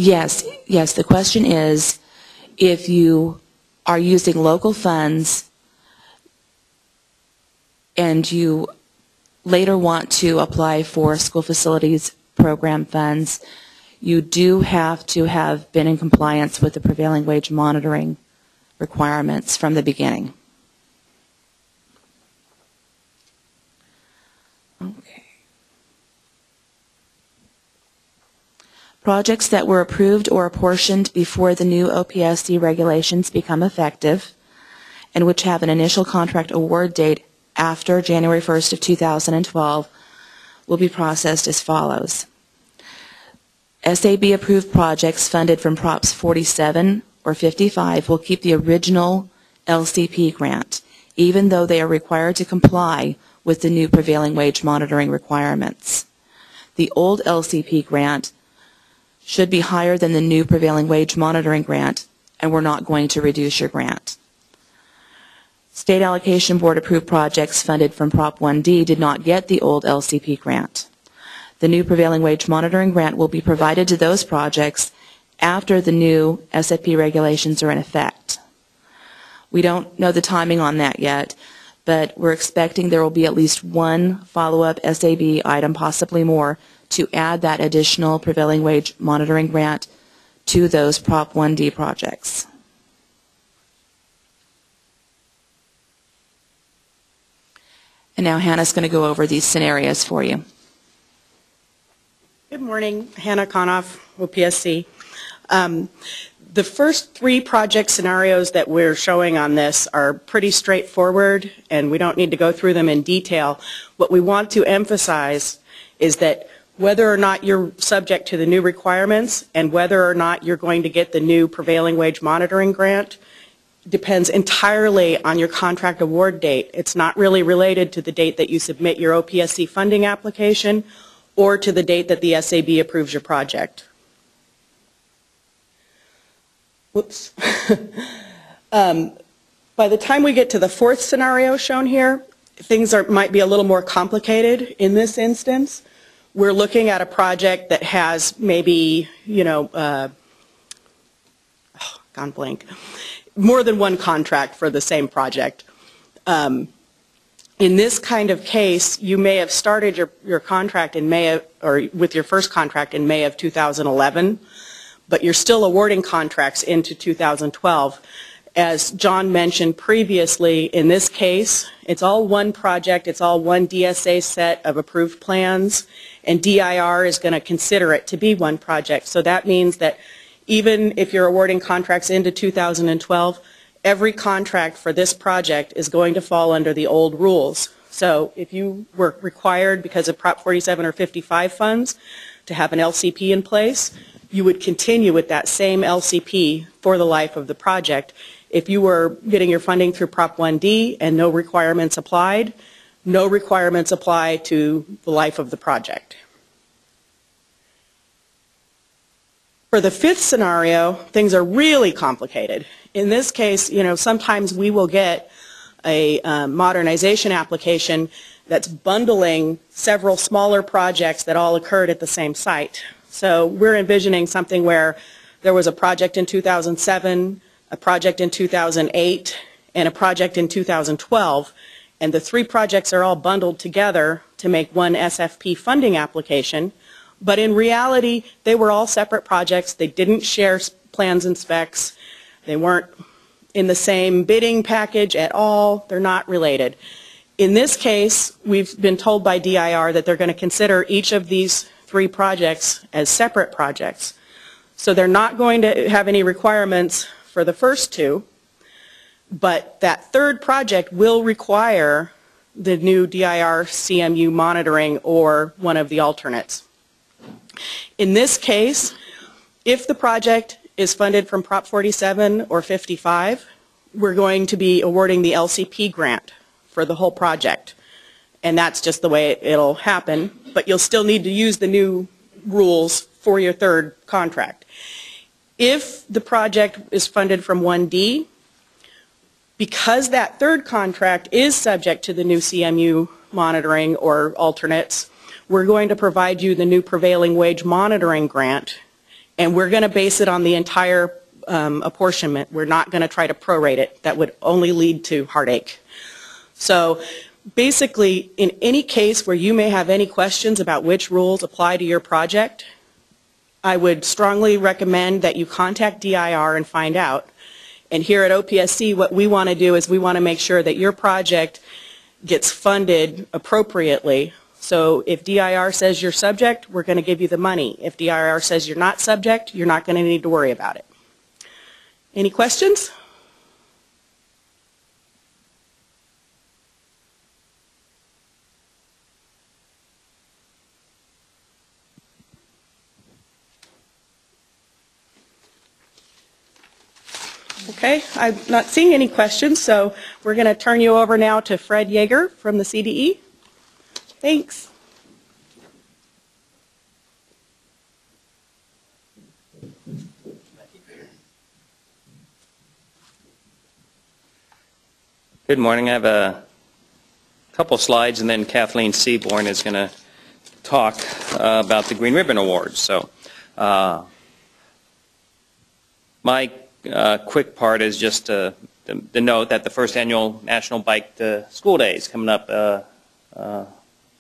Yes, the question is if you are using local funds and you later want to apply for school facilities program funds, you do have to have been in compliance with the prevailing wage monitoring requirements from the beginning. Okay. Projects that were approved or apportioned before the new OPSC regulations become effective and which have an initial contract award date after January 1st of 2012 will be processed as follows. SAB approved projects funded from Props 47 or 55 will keep the original LCP grant, even though they are required to comply with the new prevailing wage monitoring requirements. The old LCP grant should be higher than the new prevailing wage monitoring grant, and we're not going to reduce your grant. State Allocation Board approved projects funded from Prop 1D did not get the old LCP grant. The new prevailing wage monitoring grant will be provided to those projects after the new SAP regulations are in effect. We don't know the timing on that yet, but we're expecting there will be at least one follow-up SAB item, possibly more, to add that additional prevailing wage monitoring grant to those Prop 1D projects. And now Hannah's going to go over these scenarios for you. Good morning, Hannah Konoff, OPSC. The first three project scenarios that we're showing on this are pretty straightforward, and we don't need to go through them in detail. What we want to emphasize is that whether or not you're subject to the new requirements and whether or not you're going to get the new prevailing wage monitoring grant depends entirely on your contract award date. It's not really related to the date that you submit your OPSC funding application or to the date that the SAB approves your project. Whoops. By the time we get to the fourth scenario shown here, things might be a little more complicated. In this instance, we're looking at a project that has maybe, gone blank, more than one contract for the same project. In this kind of case, you may have started your contract in with your first contract in May of 2011, but you're still awarding contracts into 2012. As John mentioned previously, in this case, it's all one project, it's all one DSA set of approved plans, and DIR is going to consider it to be one project. So that means that even if you're awarding contracts into 2012, every contract for this project is going to fall under the old rules. So if you were required because of Prop 47 or 55 funds to have an LCP in place, you would continue with that same LCP for the life of the project. If you were getting your funding through Prop 1D and no requirements applied, no requirements apply to the life of the project. For the fifth scenario, things are really complicated. In this case, sometimes we will get a modernization application that's bundling several smaller projects that all occurred at the same site. So we're envisioning something where there was a project in 2007, a project in 2008, and a project in 2012, and the three projects are all bundled together to make one SFP funding application, But in reality, they were all separate projects. They didn't share plans and specs. They weren't in the same bidding package at all. They're not related. In this case, we've been told by DIR that they're going to consider each of these 3 projects as separate projects. So they're not going to have any requirements for the first 2, but that 3rd project will require the new DIR CMU monitoring or one of the alternates. In this case, if the project is funded from Prop 47 or 55, we're going to be awarding the LCP grant for the whole project. And that's just the way it'll happen, but you'll still need to use the new rules for your 3rd contract. If the project is funded from 1D, because that 3rd contract is subject to the new CMU monitoring or alternates, we're going to provide you the new prevailing wage monitoring grant, and we're going to base it on the entire apportionment. We're not going to try to prorate it. That would only lead to heartache. So basically, in any case where you may have any questions about which rules apply to your project, I would strongly recommend that you contact DIR and find out. And here at OPSC, what we want to do is we want to make sure that your project gets funded appropriately. So if DIR says you're subject, we're going to give you the money. If DIR says you're not subject, you're not going to need to worry about it. Any questions? Okay, I'm not seeing any questions, so we're going to turn you over now to Fred Yeager from the CDE. Thanks. Good morning. I have a couple slides, and then Kathleen Seaborn is going to talk about the Green Ribbon Awards. So my quick part is just to note that the first annual National Bike to School Day is coming up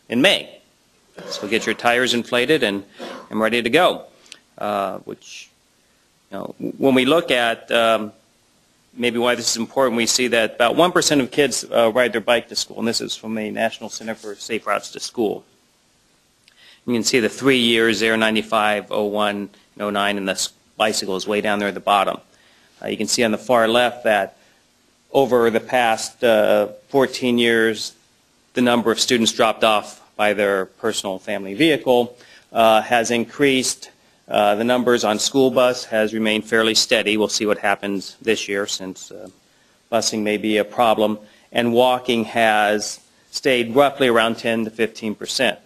in May. So get your tires inflated and ready to go. Which, you know, when we look at maybe why this is important, we see that about 1% of kids ride their bike to school, and this is from the National Center for Safe Routes to School. You can see the 3 years there, 95, 01, 09, and the bicycle is way down there at the bottom. You can see on the far left that over the past 14 years, the number of students dropped off by their personal family vehicle has increased. The numbers on school bus has remained fairly steady. We'll see what happens this year since busing may be a problem. And walking has stayed roughly around 10 to 15%.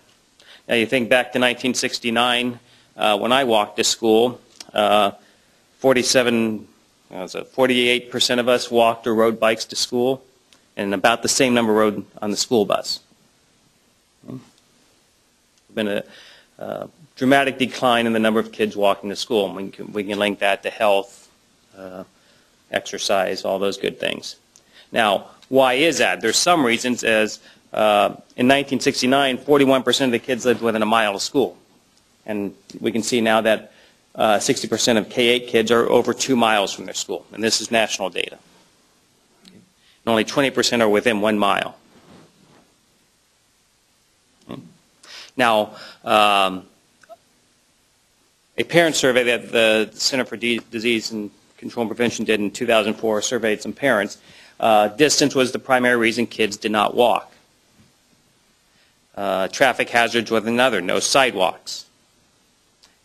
Now you think back to 1969 when I walked to school, 48% of us walked or rode bikes to school, and about the same number rode on the school bus. Been a dramatic decline in the number of kids walking to school, and we can link that to health, exercise, all those good things. Now, why is that? There's some reasons, as in 1969, 41% of the kids lived within a mile of school, and we can see now that 60% of K-8 kids are over 2 miles from their school, and this is national data. And only 20% are within 1 mile. Now, a parent survey that the Center for Disease and Control and Prevention did in 2004 surveyed some parents. Distance was the primary reason kids did not walk. Traffic hazards was another, no sidewalks.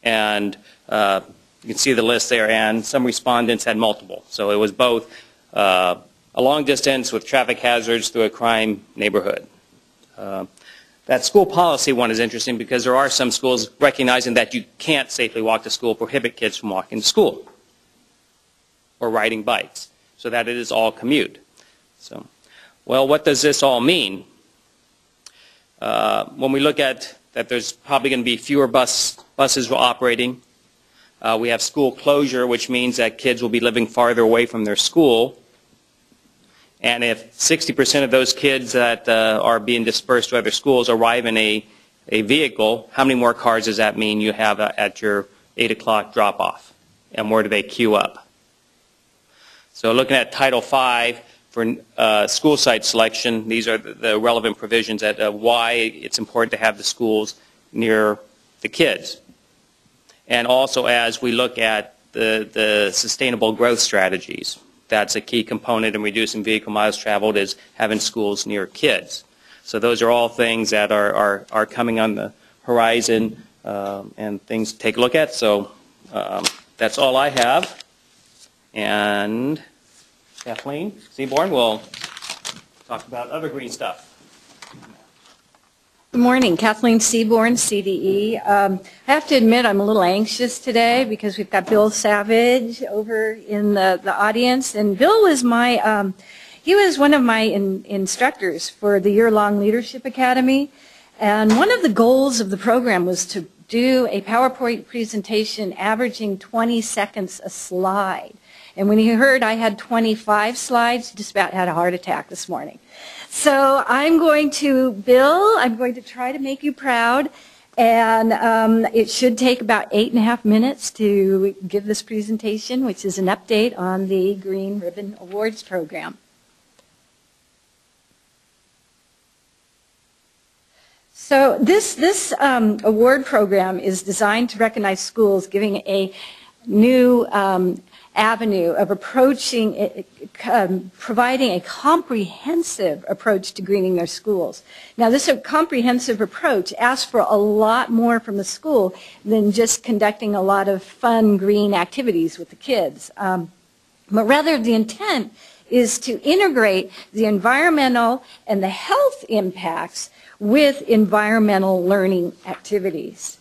And you can see the list there, and some respondents had multiple. So it was both a long distance with traffic hazards through a crime neighborhood. That school policy one is interesting because there are some schools recognizing that you can't safely walk to school, prohibit kids from walking to school or riding bikes, so that it is all commute. So, well, what does this all mean? When we look at that there's probably going to be fewer buses operating. We have school closure, which means that kids will be living farther away from their school. And if 60% of those kids that are being dispersed to other schools arrive in a a vehicle, how many more cars does that mean you have at your 8 o'clock drop-off? And where do they queue up? So looking at Title V for school site selection, these are the relevant provisions of why it's important to have the schools near the kids. And also as we look at the sustainable growth strategies, that's a key component in reducing vehicle miles traveled is having schools near kids. So those are all things that are coming on the horizon and things to take a look at. So that's all I have. And Kathleen Seaborn will talk about other green stuff. Good morning, Kathleen Seaborn, CDE. I have to admit I'm a little anxious today because we've got Bill Savage over in the audience, and Bill was he was one of my instructors for the year-long Leadership Academy, and one of the goals of the program was to do a PowerPoint presentation averaging 20 seconds a slide. And when he heard I had 25 slides, he just about had a heart attack this morning. So I'm going to try to make you proud, and it should take about 8.5 minutes to give this presentation, which is an update on the Green Ribbon Awards program. So this award program is designed to recognize schools giving a new avenue of approaching, providing a comprehensive approach to greening their schools. Now, this comprehensive approach asks for a lot more from the school than just conducting a lot of fun green activities with the kids. But rather, the intent is to integrate the environmental and the health impacts with environmental learning activities.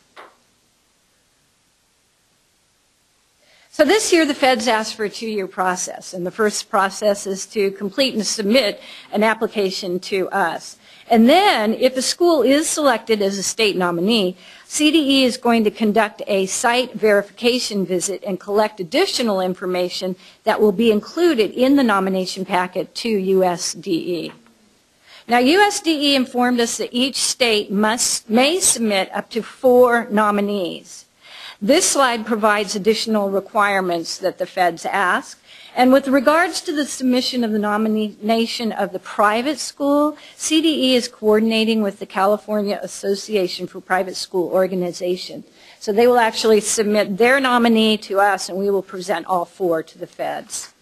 So this year the feds asked for a 2-year process, and the first process is to complete and submit an application to us. And then if a school is selected as a state nominee, CDE is going to conduct a site verification visit and collect additional information that will be included in the nomination packet to USDE. Now, USDE informed us that each state may submit up to 4 nominees. This slide provides additional requirements that the feds ask. And with regards to the submission of the nomination of the private school, CDE is coordinating with the California Association for Private School Organization. So they will actually submit their nominee to us, and we will present all 4 to the feds.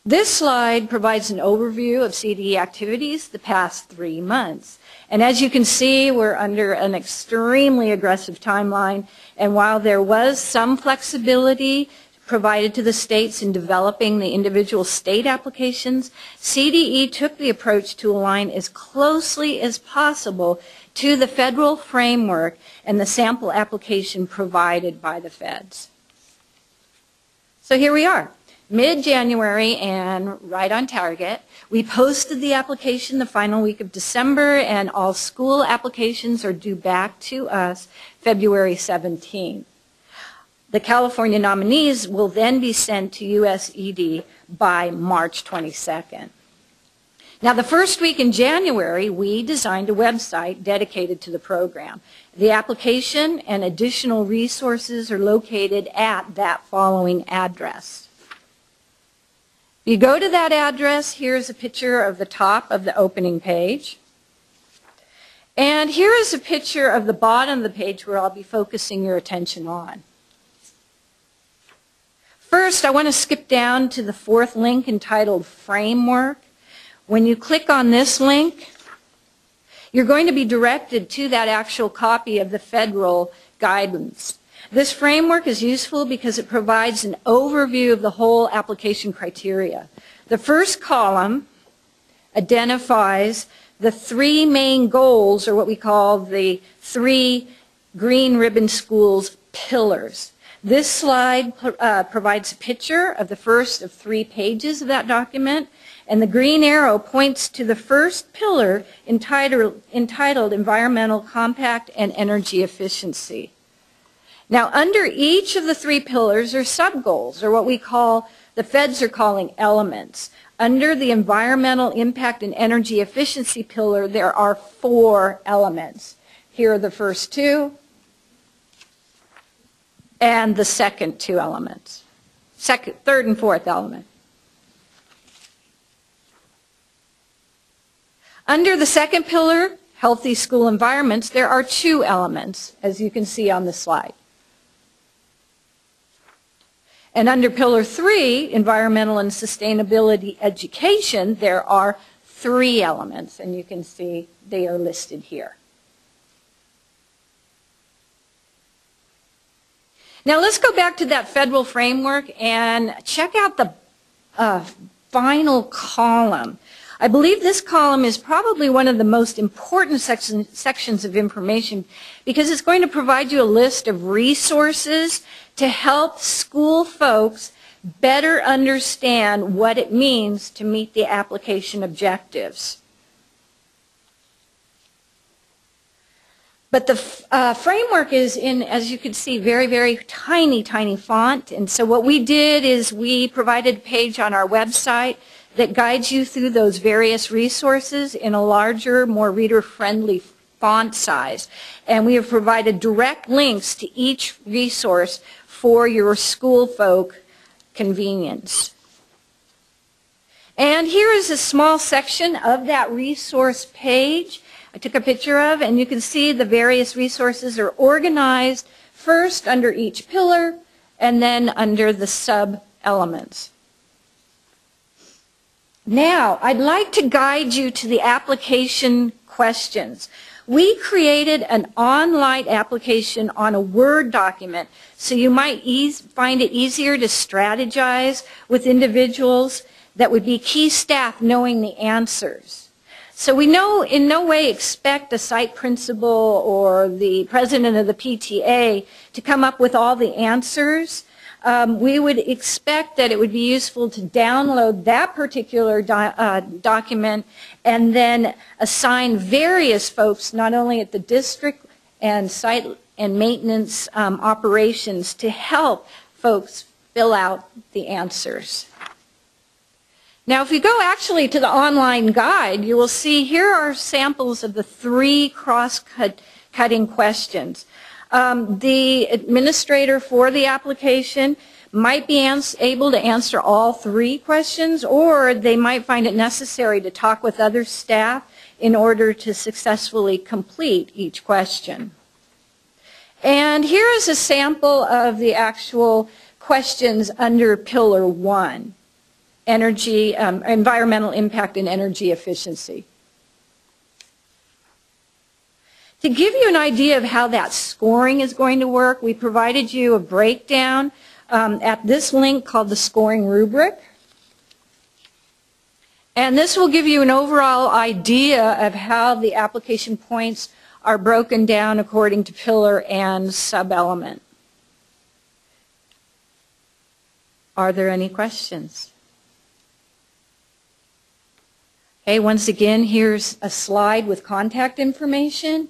This slide provides an overview of CDE activities the past 3 months. And as you can see, we're under an extremely aggressive timeline, and while there was some flexibility provided to the states in developing the individual state applications, CDE took the approach to align as closely as possible to the federal framework and the sample application provided by the feds. So here we are. Mid-January and right on target. We posted the application the final week of December, and all school applications are due back to us February 17th. The California nominees will then be sent to USED by March 22nd. Now, the first week in January, we designed a website dedicated to the program. The application and additional resources are located at that following address. You go to that address, here's a picture of the top of the opening page. And here is a picture of the bottom of the page where I'll be focusing your attention on. First, I want to skip down to the 4th link entitled Framework. When you click on this link, you're going to be directed to that actual copy of the federal guidance. This framework is useful because it provides an overview of the whole application criteria. The first column identifies the 3 main goals, or what we call the 3 Green Ribbon Schools pillars. This slide provides a picture of the first of 3 pages of that document, and the green arrow points to the first pillar entitled Environmental Compact and Energy Efficiency. Now, under each of the 3 pillars are sub-goals, or what we call, the feds are calling elements. Under the environmental impact and energy efficiency pillar, there are 4 elements. Here are the first 2 and the second 2 elements. Third and fourth element. Under the second pillar, healthy school environments, there are 2 elements, as you can see on the slide. And under pillar 3, environmental and sustainability education, there are 3 elements, and you can see they are listed here. Now let's go back to that federal framework and check out the final column. I believe this column is probably one of the most important sections of information because it's going to provide you a list of resources to help school folks better understand what it means to meet the application objectives. But the framework is in, as you can see, very, very tiny, tiny font. And so what we did is we provided a page on our website that guides you through those various resources in a larger, more reader-friendly font size. And we have provided direct links to each resource for your school folk convenience. And here is a small section of that resource page I took a picture of, and you can see the various resources are organized first under each pillar and then under the sub-elements. Now, I'd like to guide you to the application questions. We created an online application on a Word document, so you might find it easier to strategize with individuals that would be key staff knowing the answers. So we in no way expect a site principal or the president of the PTA to come up with all the answers. We would expect that it would be useful to download that particular document and then assign various folks, not only at the district and site and maintenance operations, to help folks fill out the answers. Now, if you go actually to the online guide, you will see here are samples of the 3 cross-cutting questions. The administrator for the application might be able to answer all 3 questions, or they might find it necessary to talk with other staff in order to successfully complete each question. And here is a sample of the actual questions under Pillar 1. Energy, environmental impact and energy efficiency. To give you an idea of how that scoring is going to work, we provided you a breakdown at this link called the scoring rubric. And this will give you an overall idea of how the application points are broken down according to pillar and sub-element. Are there any questions? Okay, once again, here's a slide with contact information,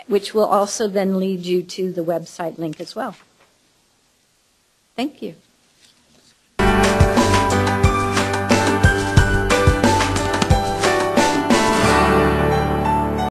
which will also then lead you to the website link as well. Thank you.